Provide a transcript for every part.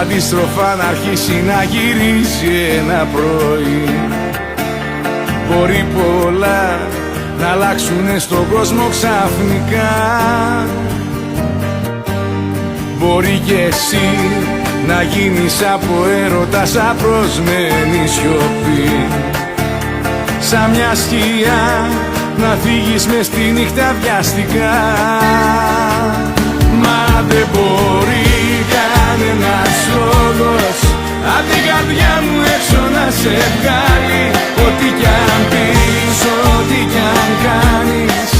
αντίστροφα να αρχίσει να γυρίζει ένα πρωί. Μπορεί πολλά να αλλάξουνε στον κόσμο ξαφνικά. Μπορεί κι εσύ να γίνεις από έρωτα σαν προσμένη σιωπή. Σαν μια σκιά να φύγεις μες στη νύχτα βιαστικά. Μα δεν μπορεί κανένας λόγος απ' την καρδιά μου έξω να σε βγάλει. Ό,τι κι αν πεις, ό,τι κι αν κάνεις,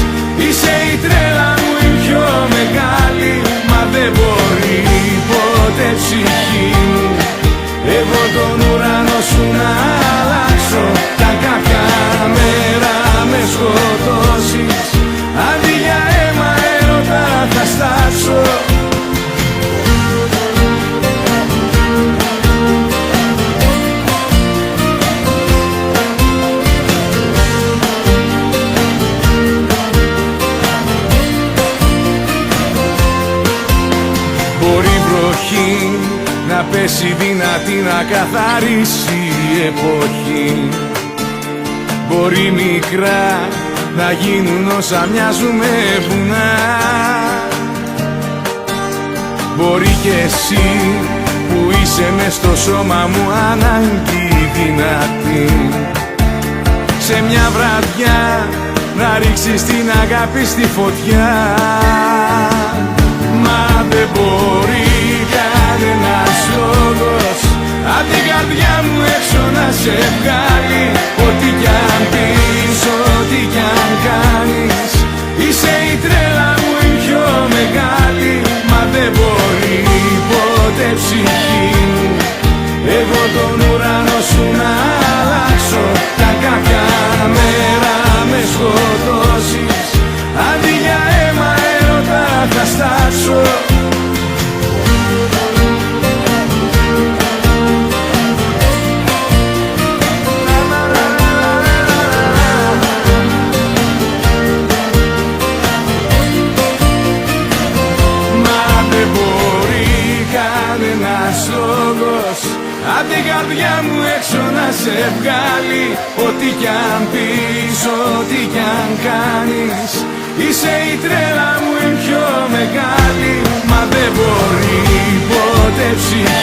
είσαι η τρέλα μου η πιο μεγάλη. Μα δεν μπορεί ποτέ ψυχή μου εγώ τον ουρανό σου να αλλάξω. Κι αν κάποια μέρα με σκοτώσεις, αντί για αίμα έρωτα θα στάσω. Μπορεί βροχή να πέσει δυνατή να καθαρίσει η εποχή. Μπορεί μικρά να γίνουν όσα μοιάζουν με βουνά. Μπορεί κι εσύ που είσαι μες στο σώμα μου ανάγκη δυνατή, σε μια βραδιά να ρίξεις την αγάπη στη φωτιά. Μα δεν μπορεί κανένας λόγος απ' την καρδιά μου έξω να σε βγάλει. Ό,τι κι αν πεις, ό,τι κι αν κάνεις, είσαι η τρέλα μου η πιο μεγάλη. Μα δεν μπορεί ποτέ ψυχή μου εγώ τον ουρανό σου να αλλάξω. Κι αν κάποια μέρα με σκοτώσεις, αντί για αίμα έρωτα θα στάσω. Απ' την καρδιά μου έξω να σε βγάλει. Ό,τι κι αν πεις, ό,τι κι αν κάνεις, είσαι η τρέλα μου η πιο μεγάλη. Μα δεν μπορεί ποτέ ψυχή